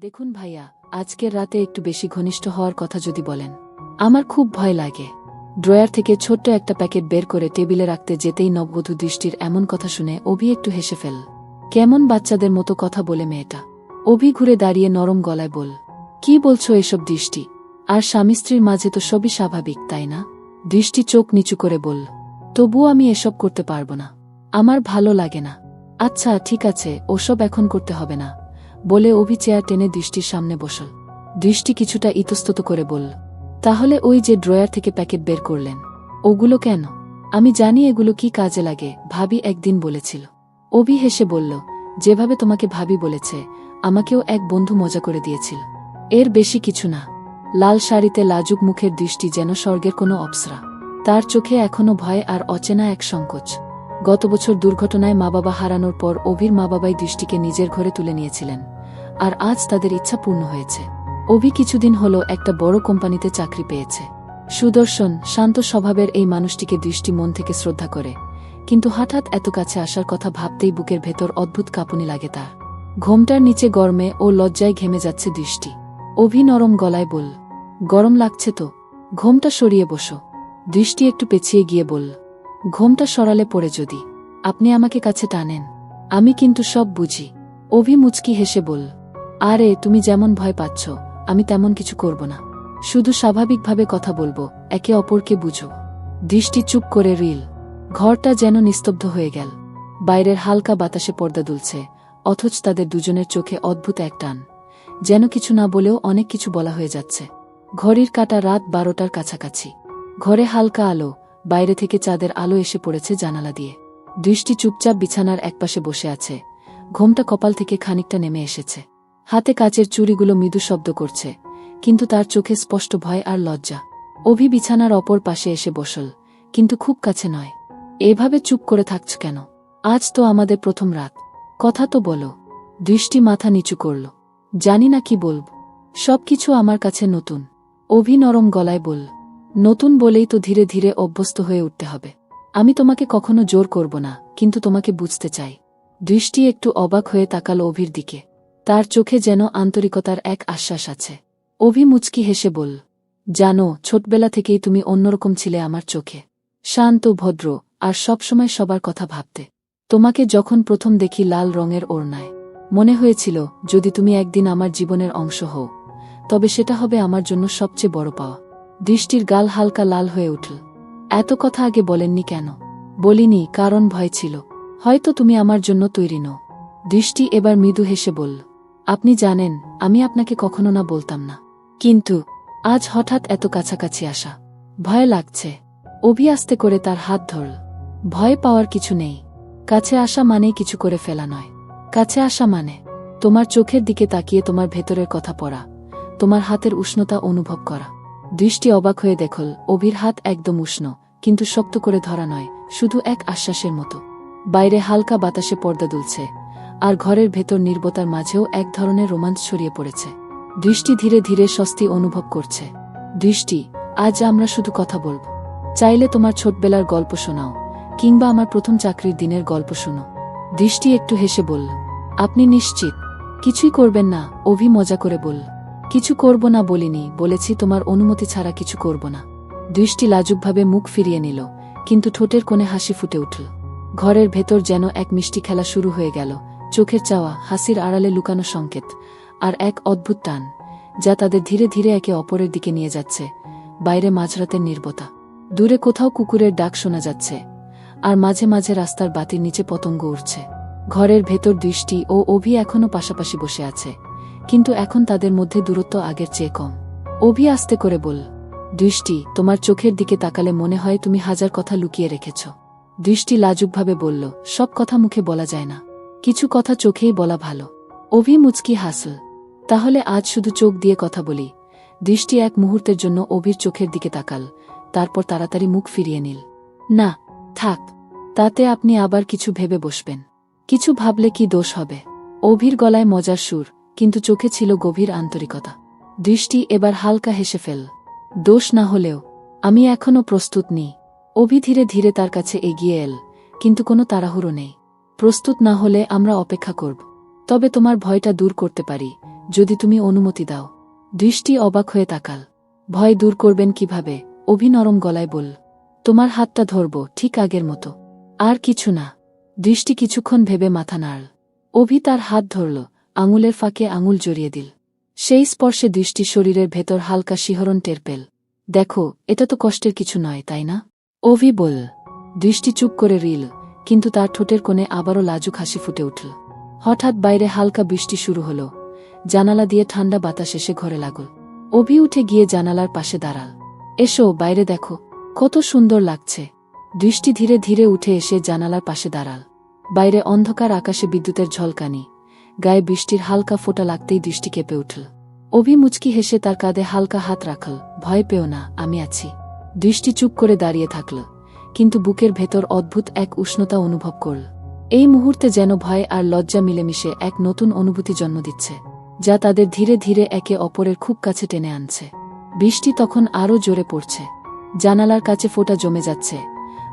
দেখুন ভাইয়া, আজকের রাতে একটু বেশি ঘনিষ্ঠ হওয়ার কথা যদি বলেন। আমার খুব ভয় লাগে। ড্রয়ার থেকে ছোট্ট একটা প্যাকেট বের করে টেবিলে রাখতে যেতেই নববধূ দৃষ্টির এমন কথা শুনে অভি একটু হেসে ফেল। কেমন বাচ্চাদের মতো কথা বলে মেয়েটা। অভি ঘুরে দাঁড়িয়ে নরম গলায় বল, কি বলছো এসব দৃষ্টি? আর স্বামী স্ত্রীর মাঝে তো সবই স্বাভাবিক, তাই না? দৃষ্টি চোখ নিচু করে বলল, তবুও আমি এসব করতে পারবো না। আমার ভালো লাগে না। আচ্ছা ঠিক আছে, ওসব এখন করতে হবে না, বলে অভি চেয়ার টেনে দৃষ্টির সামনে বসল। দৃষ্টি কিছুটা ইতস্তত করে বলল, তাহলে ওই যে ড্রয়ার থেকে প্যাকেট বের করলেন, ওগুলো কেন? আমি জানি এগুলো কি কাজে লাগে, ভাবি একদিন বলেছিল। অভি হেসে বলল, যেভাবে তোমাকে ভাবি বলেছে, আমাকেও এক বন্ধু মজা করে দিয়েছিল। এর বেশি কিছু না। লাল শাড়িতে লাজুক মুখের দৃষ্টি যেন স্বর্গের কোনো অপ্সরা। তার চোখে এখনো ভয় আর অচেনা এক সংকোচ। গত বছর দুর্ঘটনায় মা বাবা হারানোর পর অভির মা বাবাই দৃষ্টিকে নিজের ঘরে তুলে নিয়েছিলেন, আর আজ তাদের ইচ্ছা পূর্ণ হয়েছে। অভি কিছুদিন হলো একটা বড় কোম্পানিতে চাকরি পেয়েছে। সুদর্শন, শান্ত স্বভাবের এই মানুষটিকে দৃষ্টি মন থেকে শ্রদ্ধা করে, কিন্তু হঠাৎ এত কাছে আসার কথা ভাবতেই বুকের ভেতর অদ্ভুত কাঁপুনি লাগে তার। ঘোমটার নিচে গরমে ও লজ্জায় ঘেমে যাচ্ছে দৃষ্টি। অভি নরম গলায় বলল, গরম লাগছে তো, ঘোমটা সরিয়ে বসো। দৃষ্টি একটু পেছিয়ে গিয়ে বলল, ঘোমটা সরালে পড়ে যদি আপনি আমাকে কাছে টানেন? আমি কিন্তু সব বুঝি। অভি মুচকি হেসে বলল, আরে তুমি যেমন ভয় পাচ্ছ, আমি তেমন কিছু করব না। শুধু স্বাভাবিকভাবে কথা বলবো, একে অপরকে বুঝো। দৃষ্টি চুপ করে রইল। ঘরটা যেন নিস্তব্ধ হয়ে গেল। বাইরের হালকা বাতাসে পর্দা দুলছে, অথচ তাদের দুজনের চোখে অদ্ভুত এক টান, যেন কিছু না বলেও অনেক কিছু বলা হয়ে যাচ্ছে। ঘড়ির কাঁটা রাত 12টার কাছাকাছি। ঘরে হালকা আলো, বাইরে থেকে চাঁদের আলো এসে পড়েছে জানালা দিয়ে। দৃষ্টি চুপচাপ বিছানার একপাশে বসে আছে, ঘোমটা কপাল থেকে খানিকটা নেমে এসেছে। হাতে কাচের চুড়িগুলো মৃদু শব্দ করছে, কিন্তু তার চোখে স্পষ্ট ভয় আর লজ্জা। অভি বিছানার অপর পাশে এসে বসল, কিন্তু খুব কাছে নয়। এভাবে চুপ করে থাকছ কেন? আজ তো আমাদের প্রথম রাত, কথা তো বলো। দৃষ্টি মাথা নিচু করল, জানি না কি বলব, সবকিছু আমার কাছে নতুন। অভি নরম গলায় বলল, নতুন বলেই তো ধীরে ধীরে অভ্যস্ত হয়ে উঠতে হবে। আমি তোমাকে কখনো জোর করব না, কিন্তু তোমাকে বুঝতে চাই। দৃষ্টি একটু অবাক হয়ে তাকাল অভির দিকে। তার চোখে যেন আন্তরিকতার এক আশ্বাস আছে। অভি মুচকি হেসে বলল, জানো, ছোটবেলা থেকেই তুমি অন্যরকম ছিলে আমার চোখে। শান্ত, ভদ্র, আর সবসময় সবার কথা ভাবতে। তোমাকে যখন প্রথম দেখি লাল রঙের ওড়নায়, মনে হয়েছিল যদি তুমি একদিন আমার জীবনের অংশ হও, তবে সেটা হবে আমার জন্য সবচেয়ে বড় পাওয়া। দৃষ্টির গাল হালকা লাল হয়ে উঠল। এত কথা আগে বলেননি কেন? বলিনি, কারণ ভয় ছিল। হয়তো তুমি আমার জন্য তৈরি নও। দৃষ্টি এবার মৃদু হেসে বলল, আপনি জানেন, আমি আপনাকে কখনো না বলতাম না, কিন্তু আজ হঠাৎ এত কাছাকাছি আসা, ভয় লাগছে। অভি আস্তে করে তার হাত ধরল। ভয় পাওয়ার কিছু নেই। কাছে আসা মানেই কিছু করে ফেলা নয়। কাছে আসা মানে তোমার চোখের দিকে তাকিয়ে তোমার ভেতরের কথা পড়া, তোমার হাতের উষ্ণতা অনুভব করা। দৃষ্টি অবাক হয়ে দেখল, অভির হাত একদম উষ্ণ, কিন্তু শক্ত করে ধরা নয়, শুধু এক আশ্বাসের মতো। বাইরে হালকা বাতাসে পর্দা দুলছে, আর ঘরের ভেতর নীরবতার মাঝেও এক ধরনের রোমাঞ্চ ছড়িয়ে পড়েছে। দৃষ্টি ধীরে ধীরে স্বস্তি অনুভব করছে। দৃষ্টি, আজ আমরা শুধু কথা বলব। চাইলে তোমার ছোটবেলার গল্প শোনাও, কিংবা আমার প্রথম চাকরির দিনের গল্প শোনো। দৃষ্টি একটু হেসে বলল, আপনি নিশ্চিত কিছুই করবেন না? অভি মজা করে বলল, কিছু করব না বলিনি, বলেছি তোমার অনুমতি ছাড়া কিছু করব না। দৃষ্টি লাজুকভাবে মুখ ফিরিয়ে নিল, কিন্তু ঠোঁটের কোণে হাসি ফুটে উঠল। ঘরের ভেতর যেন এক মিষ্টি খেলা শুরু হয়ে গেল। চোখের চাওয়া, হাসির আড়ালে লুকানো সংকেত, আর এক অদ্ভুত টান, যা তাদের ধীরে ধীরে একে অপরের দিকে নিয়ে যাচ্ছে। বাইরে মাঝরাতের নীরবতা। দূরে কোথাও কুকুরের ডাক শোনা যাচ্ছে, আর মাঝে মাঝে রাস্তার বাতির নিচে পতঙ্গ উড়ছে। ঘরের ভেতর দৃষ্টি ও অভি এখনও পাশাপাশি বসে আছে, কিন্তু এখন তাদের মধ্যে দূরত্ব আগের চেয়ে কম। অভি আস্তে করে বলল, দৃষ্টি, তোমার চোখের দিকে তাকালে মনে হয় তুমি হাজার কথা লুকিয়ে রেখেছ। দৃষ্টি লাজুকভাবে বলল, সব কথা মুখে বলা যায় না, কিছু কথা চোখেই বলা ভালো। অভি মুচকি হাসল, তাহলে আজ শুধু চোখ দিয়ে কথা বলি। দৃষ্টি এক মুহূর্তের জন্য অভির চোখের দিকে তাকাল, তারপর তাড়াতাড়ি মুখ ফিরিয়ে নিল। না, থাক, তাতে আপনি আবার কিছু ভেবে বসবেন। কিছু ভাবলে কি দোষ হবে? অভির গলায় মজার সুর, কিন্তু চোখে ছিল গভীর আন্তরিকতা। দৃষ্টি এবার হালকা হেসে ফেল, দোষ না হলেও আমি এখনো প্রস্তুত নেই। অভি ধীরে ধীরে তার কাছে এগিয়ে এল, কিন্তু কোনো তাড়াহুড়ো নেই। প্রস্তুত না হলে আমরা অপেক্ষা করব, তবে তোমার ভয়টা দূর করতে পারি, যদি তুমি অনুমতি দাও। দৃষ্টি অবাক হয়ে তাকাল। ভয় দূর করবেন কিভাবে? অভি নরম গলায় বলল, তোমার হাতটা ধরব, ঠিক আগের মতো। আর কিছু না। দৃষ্টি কিছুক্ষণ ভেবে মাথা নাড়ল। অভি তার হাত ধরল, আঙুলের ফাঁকে আঙুল জড়িয়ে দিল। সেই স্পর্শে দৃষ্টি শরীরের ভেতর হালকা শিহরণ টের পেল। দেখো, এটা তো কষ্টের কিছু নয়, তাই না? অভি বলল। দৃষ্টি চুপ করে রইল, কিন্তু তার ঠোঁটের কোণে আবারও লাজুক হাসি ফুটে উঠল। হঠাৎ বাইরে হালকা বৃষ্টি শুরু হল। জানালা দিয়ে ঠান্ডা বাতাস এসে ঘরে লাগল। অভি উঠে গিয়ে জানালার পাশে দাঁড়াল। এসো, বাইরে দেখো, কত সুন্দর লাগছে। দৃষ্টি ধীরে ধীরে উঠে এসে জানালার পাশে দাঁড়াল। বাইরে অন্ধকার, আকাশে বিদ্যুতের ঝলকানি, গায়ে বৃষ্টির হালকা ফোঁটা লাগতেই দৃষ্টি কেঁপে উঠল। অভি মুচকি হেসে তার কাঁধে হালকা হাত রাখল। ভয় পেও না, আমি আছি। দৃষ্টি চুপ করে দাঁড়িয়ে থাকল, কিন্তু বুকের ভেতর অদ্ভুত এক উষ্ণতা অনুভব করল। এই মুহূর্তে যেন ভয় আর লজ্জা মিলেমিশে এক নতুন অনুভূতি জন্ম দিচ্ছে, যা তাদের ধীরে ধীরে একে অপরের খুব কাছে টেনে আনছে। বৃষ্টি তখন আরও জোরে পড়ছে। জানালার কাছে ফোঁটা জমে যাচ্ছে।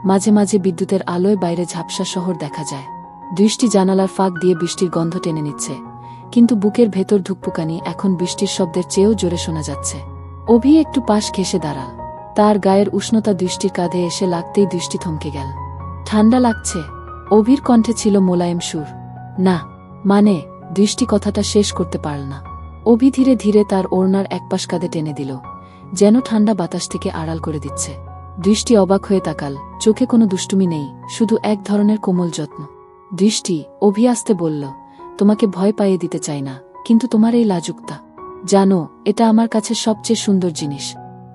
মাঝে মাঝে বিদ্যুতের আলোয় বাইরে ঝাপসা শহর দেখা যায়। দৃষ্টি জানালার ফাঁক দিয়ে বৃষ্টির গন্ধ টেনে নিচ্ছে, কিন্তু বুকের ভেতর ধুকপুকানি এখন বৃষ্টির শব্দের চেয়েও জোরে শোনা যাচ্ছে। অভি একটু পাশ ঘেঁষে দাঁড়াল। তার গায়ের উষ্ণতা দৃষ্টির কাঁধে এসে লাগতেই দৃষ্টি থমকে গেল। ঠান্ডা লাগছে? অভির কণ্ঠে ছিল মোলায়েম সুর। না, মানে। দৃষ্টি কথাটা শেষ করতে পারল না। অভি ধীরে ধীরে তার ওড়নার একপাশ কাঁধে টেনে দিল, যেন ঠান্ডা বাতাস থেকে আড়াল করে দিচ্ছে। দৃষ্টি অবাক হয়ে তাকাল। চোখে কোনো দুষ্টুমি নেই, শুধু এক ধরনের কোমল যত্ন। দৃষ্টি, অভি আসতে বলল, তোমাকে ভয় পাইয়ে দিতে চাই না, কিন্তু তোমার এই লাজুকতা, জানো, এটা আমার কাছে সবচেয়ে সুন্দর জিনিস।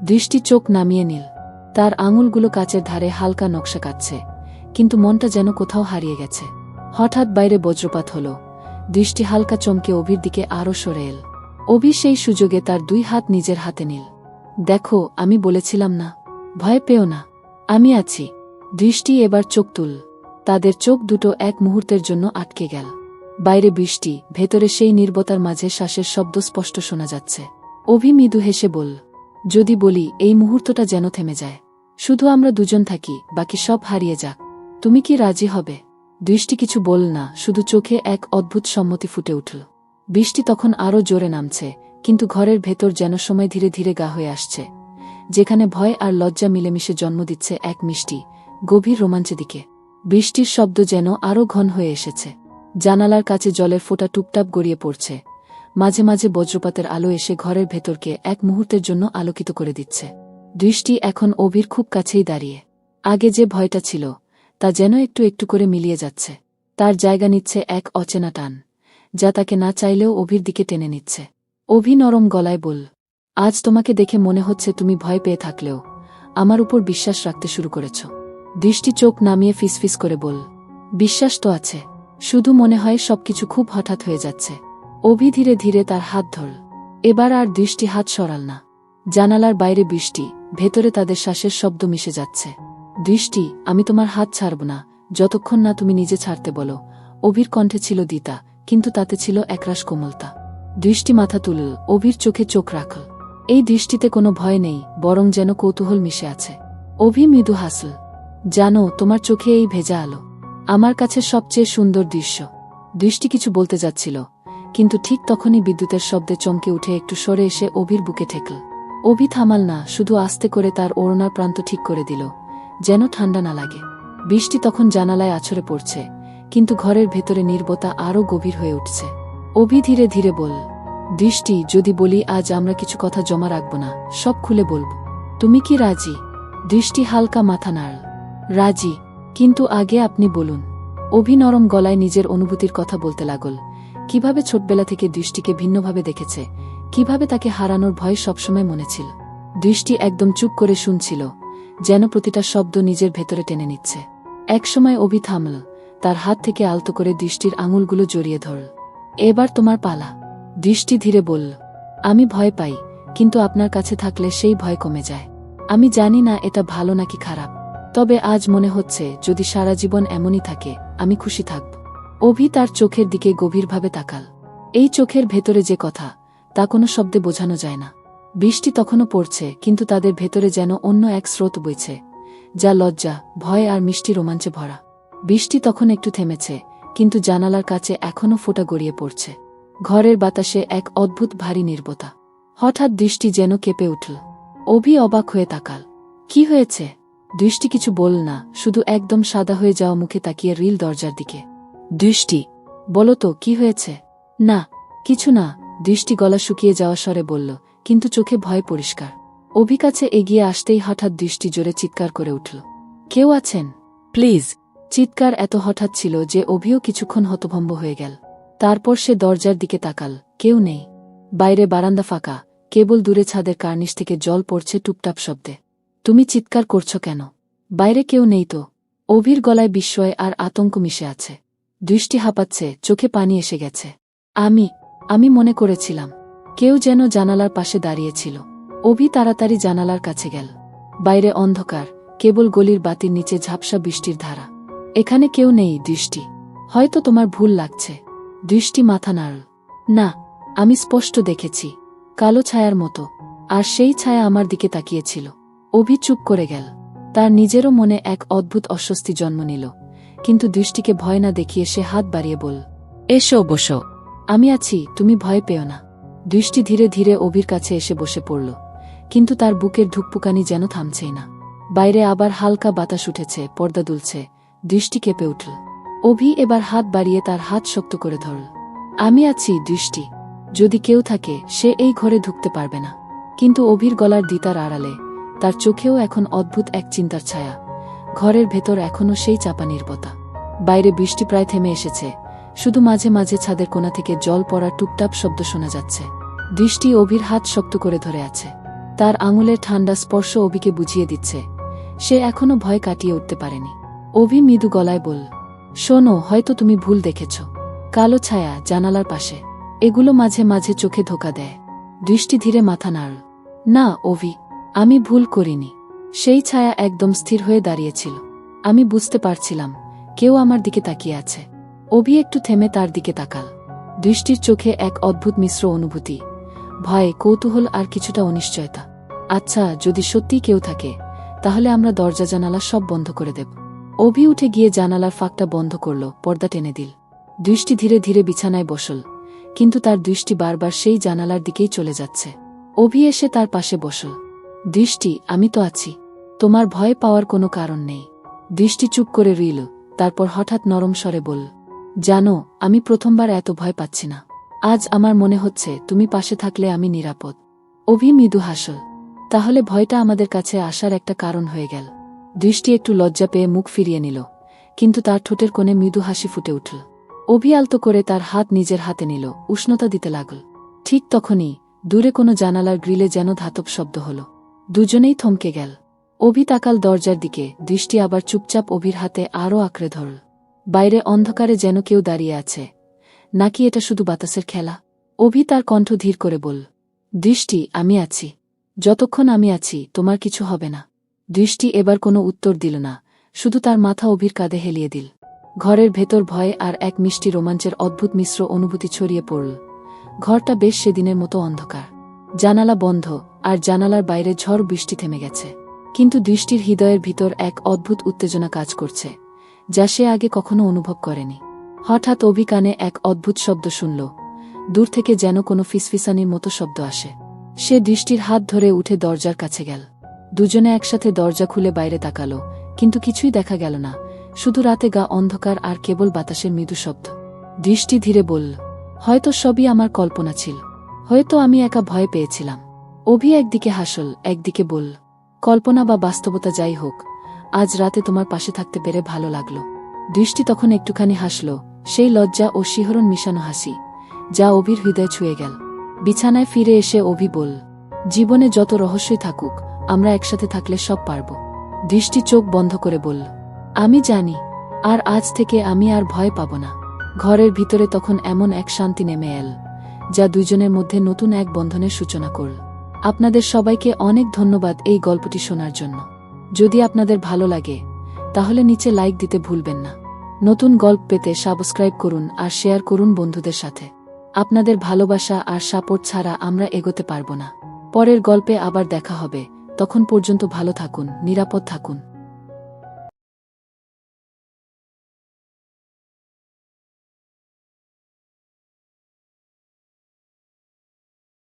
দৃষ্টি চোখ নামিয়ে নিল। তার আঙুলগুলো কাচের ধারে হালকা নকশা কাটছে, কিন্তু মনটা যেন কোথাও হারিয়ে গেছে। হঠাৎ বাইরে বজ্রপাত হল। দৃষ্টি হালকা চমকে অভির দিকে আরও সরে এল। অভি সেই সুযোগে তার দুই হাত নিজের হাতে নিল। দেখো, আমি বলেছিলাম না, ভয় পেও না, আমি আছি। দৃষ্টি এবার চোখ তুল। তাদের চোখ দুটো এক মুহূর্তের জন্য আটকে গেল। বাইরে বৃষ্টি, ভেতরে সেই নীরবতার মাঝে শ্বাসের শব্দ স্পষ্ট শোনা যাচ্ছে। অভি মৃদু হেসে বলল, যদি বলি এই মুহূর্তটা যেন থেমে যায়, শুধু আমরা দুজন থাকি, বাকি সব হারিয়ে যাক, তুমি কি রাজি হবে? দৃষ্টি কিছু বলল না, শুধু চোখে এক অদ্ভুত সম্মতি ফুটে উঠল। বৃষ্টি তখন আরও জোরে নামছে, কিন্তু ঘরের ভেতর যেন সময় ধীরে ধীরে গা হয়ে আসছে, যেখানে ভয় আর লজ্জা মিলেমিশে জন্ম দিচ্ছে এক মিষ্টি, গভীর রোমাঞ্চের দিকে। বৃষ্টির শব্দ যেন আরও ঘন হয়ে এসেছে। জানালার কাছে জলের ফোঁটা টুপটাপ গড়িয়ে পড়ছে। মাঝে মাঝে বজ্রপাতের আলো এসে ঘরের ভেতরকে এক মুহূর্তের জন্য আলোকিত করে দিচ্ছে। দৃষ্টি এখন অভির খুব কাছেই দাঁড়িয়ে। আগে যে ভয়টা ছিল, তা যেন একটু একটু করে মিলিয়ে যাচ্ছে। তার জায়গা নিচ্ছে এক অচেনা টান, যা তাকে না চাইলেও অভির দিকে টেনে নিচ্ছে। অভি নরম গলায় বলল, আজ তোমাকে দেখে মনে হচ্ছে তুমি ভয় পেয়ে থাকলেও আমার উপর বিশ্বাস রাখতে শুরু করেছ। দৃষ্টি চোখ নামিয়ে ফিসফিস করে বলল, বিশ্বাস তো আছে, শুধু মনে হয় সবকিছু খুব হঠাৎ হয়ে যাচ্ছে। অভি ধীরে ধীরে তার হাত ধরল। এবার আর দৃষ্টি হাত সরাল না। জানালার বাইরে বৃষ্টি, ভেতরে তাদের শ্বাসের শব্দ মিশে যাচ্ছে। দৃষ্টি, আমি তোমার হাত ছাড়ব না, যতক্ষণ না তুমি নিজে ছাড়তে বলো। অভির কণ্ঠে ছিল দ্বিধা, কিন্তু তাতে ছিল একরাশ কোমলতা। দৃষ্টি মাথা তুলল, অভির চোখে চোখ রাখল। এই দৃষ্টিতে কোনো ভয় নেই, বরং যেন কৌতূহল মিশে আছে। অভি মৃদু হাসল। জানো, তোমার চোখে এই ভেজা আলো আমার কাছে সবচেয়ে সুন্দর দৃশ্য। দৃষ্টি কিছু বলতে যাচ্ছিল, কিন্তু ঠিক তখনই বিদ্যুতের শব্দে চমকে উঠে একটু সরে এসে অভির বুকে ঠেকল। অভি থামাল না, শুধু আস্তে করে তার ওড়নার প্রান্ত ঠিক করে দিল, যেন ঠান্ডা না লাগে। বৃষ্টি তখন জানালায় আছড়ে পড়ছে, কিন্তু ঘরের ভেতরে নীরবতা আরও গভীর হয়ে উঠছে। অভি ধীরে ধীরে বলল, দৃষ্টি, যদি বলি আজ আমরা কিছু কথা জমা রাখব না, সব খুলে বলব, তুমি কি রাজি? দৃষ্টি হালকা মাথা নাড়ল। রাজি, কিন্তু আগে আপনি বলুন। অভি নরম গলায় নিজের অনুভূতির কথা বলতে লাগল, কিভাবে ছোটবেলা থেকে দৃষ্টিকে ভিন্নভাবে দেখেছে, কিভাবে তাকে হারানোর ভয় সবসময় মনে ছিল। দৃষ্টি একদম চুপ করে শুনছিল, যেন প্রতিটা শব্দ নিজের ভেতরে টেনে নিচ্ছে। একসময় অভি থামল, তার হাত থেকে আলতো করে দৃষ্টির আঙুলগুলো জড়িয়ে ধরল। এবার তোমার পালা। দৃষ্টি ধীরে বলল, আমি ভয় পাই, কিন্তু আপনার কাছে থাকলে সেই ভয় কমে যায়। আমি জানি না এটা ভালো নাকি খারাপ, তবে আজ মনে হচ্ছে যদি সারা জীবন এমনই থাকে, আমি খুশি থাকব। অভি তার চোখের দিকে গভীরভাবে তাকাল। এই চোখের ভেতরে যে কথা, তা কোনো শব্দে বোঝানো যায় না। বৃষ্টি তখনও পড়ছে, কিন্তু তাদের ভেতরে যেন অন্য এক স্রোত বইছে, যা লজ্জা, ভয় আর মিষ্টি রোমাঞ্চে ভরা। বৃষ্টি তখন একটু থেমেছে, কিন্তু জানালার কাছে এখনও ফোঁটা গড়িয়ে পড়ছে। ঘরের বাতাসে এক অদ্ভুত ভারী নীরবতা। হঠাৎ দৃষ্টি যেন কেঁপে উঠল। অভি অবাক হয়ে তাকাল। কি হয়েছে? দৃষ্টি কিছু বলল না, শুধু একদম সাদা হয়ে যাওয়া মুখে তাকিয়ে রিল দরজার দিকে। দৃষ্টি, বলো তো কি হয়েছে? না, কিছু না, দৃষ্টি গলা শুকিয়ে যাওয়া স্বরে বলল, কিন্তু চোখে ভয় পরিষ্কার। অভি কাছে এগিয়ে আসতেই হঠাৎ দৃষ্টি জোরে চিৎকার করে উঠল। কেউ আছেন? প্লিজ। চিৎকার এত হঠাৎ ছিল যে অভিও কিছুক্ষণ হতভম্ব হয়ে গেল। তারপর সে দরজার দিকে তাকাল। কেউ নেই। বাইরে বারান্দা ফাঁকা, কেবল দূরে ছাদের কার্নিশ থেকে জল পড়ছে টুপটাপ শব্দে। তুমি চিৎকার করছো কেন? বাইরে কেউ নেই তো। অভির গলায় বিস্ময় আর আতঙ্ক মিশে আছে। দৃষ্টি হাঁপাচ্ছে, চোখে পানি এসে গেছে। আমি মনে করেছিলাম কেউ যেন জানালার পাশে দাঁড়িয়েছিল। অভি তাড়াতাড়ি জানালার কাছে গেল। বাইরে অন্ধকার, কেবল গলির বাতির নিচে ঝাপসা বৃষ্টির ধারা। এখানে কেউ নেই দৃষ্টি। হয়তো তোমার ভুল লাগছে। দৃষ্টি মাথা নাড়ল। না, আমি স্পষ্ট দেখেছি, কালো ছায়ার মতো। আর সেই ছায়া আমার দিকে তাকিয়েছিল। অভি চুপ করে গেল। তার নিজেরও মনে এক অদ্ভুত অস্বস্তি জন্ম নিল, কিন্তু দৃষ্টিকে ভয় না দেখিয়ে সে হাত বাড়িয়ে বলল, এসো বসো। আমি আছি, তুমি ভয় পেও না। দৃষ্টি ধীরে ধীরে অভির কাছে এসে বসে পড়ল, কিন্তু তার বুকের ধুকপুকানি যেন থামছেই না। বাইরে আবার হালকা বাতাস উঠেছে, পর্দা দুলছে। দৃষ্টি কেঁপে উঠল। অভি এবার হাত বাড়িয়ে তার হাত শক্ত করে ধরল। আমি আছি দৃষ্টি, যদি কেউ থাকে সে এই ঘরে ঢুকতে পারবে না। কিন্তু অভির গলার দ্বিতার আড়ালে তার চোখেও এখন অদ্ভুত এক চিন্তার ছায়া। ঘরের ভেতর এখনও সেই চাপা নীরবতা। বাইরে বৃষ্টি প্রায় থেমে এসেছে, শুধু মাঝে মাঝে ছাদের কোণা থেকে জল পড়ার টুপটাপ শব্দ শোনা যাচ্ছে। দৃষ্টি অভির হাত শক্ত করে ধরে আছে। তার আঙুলের ঠান্ডা স্পর্শ অভিকে বুঝিয়ে দিচ্ছে সে এখনও ভয় কাটিয়ে উঠতে পারেনি। অভি মৃদু গলায় বলল, শোনো, হয়তো তুমি ভুল দেখেছ। কালো ছায়া জানালার পাশে, এগুলো মাঝে মাঝে চোখে ধোকা দেয়। দৃষ্টি ধীরে মাথা নাড়ল। না অভি, আমি ভুল করিনি। সেই ছায়া একদম স্থির হয়ে দাঁড়িয়েছিল। আমি বুঝতে পারছিলাম কেউ আমার দিকে তাকিয়ে আছে। অভি একটু থেমে তার দিকে তাকাল। দৃষ্টির চোখে এক অদ্ভুত মিশ্র অনুভূতি, ভয়, কৌতূহল আর কিছুটা অনিশ্চয়তা। আচ্ছা, যদি সত্যিই কেউ থাকে, তাহলে আমরা দরজা জানালা সব বন্ধ করে দেব। অভি উঠে গিয়ে জানালার ফাঁকটা বন্ধ করল, পর্দা টেনে দিল। দৃষ্টি ধীরে ধীরে বিছানায় বসল, কিন্তু তার দৃষ্টি বারবার সেই জানালার দিকেই চলে যাচ্ছে। অভি এসে তার পাশে বসল। দৃষ্টি, আমি তো আছি, তোমার ভয় পাওয়ার কোনো কারণ নেই। দৃষ্টি চুপ করে রইল, তারপর হঠাৎ নরম স্বরে বলল, জানো, আমি প্রথমবার এত ভয় পাচ্ছি না। আজ আমার মনে হচ্ছে তুমি পাশে থাকলে আমি নিরাপদ। অভি মৃদু হাসল। তাহলে ভয়টা আমাদের কাছে আসার একটা কারণ হয়ে গেল। দৃষ্টি একটু লজ্জা পেয়ে মুখ ফিরিয়ে নিল, কিন্তু তার ঠোঁটের কোণে মৃদু হাসি ফুটে উঠল। অভি আলতো করে তার হাত নিজের হাতে নিল, উষ্ণতা দিতে লাগল। ঠিক তখনই দূরে কোনো জানালার গ্রিলে যেন ধাতব শব্দ হল। দুজনেই থমকে গেল। অভি তাকাল দরজার দিকে, দৃষ্টি আবার চুপচাপ অভির হাতে আরও আঁকড়ে ধরল। বাইরে অন্ধকারে যেন কেউ দাঁড়িয়ে আছে, নাকি এটা শুধু বাতাসের খেলা? অভি তার কণ্ঠ ধীর করে বলল, দৃষ্টি, আমি আছি। যতক্ষণ আমি আছি তোমার কিছু হবে না। দৃষ্টি এবার কোনো উত্তর দিল না, শুধু তার মাথা অভির কাঁধে হেলিয়ে দিল। ঘরের ভেতর ভয় আর এক মিষ্টি রোমাঞ্চের অদ্ভুত মিশ্র অনুভূতি ছড়িয়ে পড়ল। ঘরটা বেশ সেদিনের মতো অন্ধকার, জানালা বন্ধ, আর জানালার বাইরে ঝড় বৃষ্টি থেমে গেছে। কিন্তু দৃষ্টির হৃদয়ের ভিতর এক অদ্ভুত উত্তেজনা কাজ করছে, যা সে আগে কখনো অনুভব করেনি। হঠাৎ অভি কানে এক অদ্ভুত শব্দ শুনল। দূর থেকে যেন কোনো ফিসফিসানির মতো শব্দ আসে। সে দৃষ্টির হাত ধরে উঠে দরজার কাছে গেল। দুজনে একসাথে দরজা খুলে বাইরে তাকালো, কিন্তু কিছুই দেখা গেল না, শুধু রাতে গা অন্ধকার আর কেবল বাতাসের মৃদু শব্দ। দৃষ্টি ধীরে বলল, হয়তো সবই আমার কল্পনা ছিল, হয়তো আমি একা ভয় পেয়েছিলাম। অভি একদিকে হাসল, একদিকে বলল, কল্পনা বা বাস্তবতা যাই হোক, আজ রাতে তোমার পাশে থাকতে পেরে ভালো লাগলো। দৃষ্টি তখন একটুখানি হাসল, সেই লজ্জা ও শিহরণ মিশানো হাসি, যা অভির হৃদয় ছুঁয়ে গেল। বিছানায় ফিরে এসে অভি বলল, জীবনে যত রহস্যই থাকুক, আমরা একসাথে থাকলে সব পারব। দৃষ্টি চোখ বন্ধ করে বলল, আমি জানি, আর আজ থেকে আমি আর ভয় পাব না। ঘরের ভিতরে তখন এমন এক শান্তি নেমে এল, যা দুইজনের মধ্যে নতুন এক বন্ধনের সূচনা করল। আপনাদের সবাইকে অনেক ধন্যবাদ এই গল্পটি শোনার জন্য। যদি আপনাদের ভালো লাগে, তাহলে নিচে লাইক দিতে ভুলবেন না। নতুন গল্প পেতে সাবস্ক্রাইব করুন আর শেয়ার করুন বন্ধুদের সাথে। আপনাদের ভালোবাসা আর সাপোর্ট ছাড়া আমরা এগোতে পারব না। পরের গল্পে আবার দেখা হবে, তখন পর্যন্ত ভালো থাকুন, নিরাপদ থাকুন।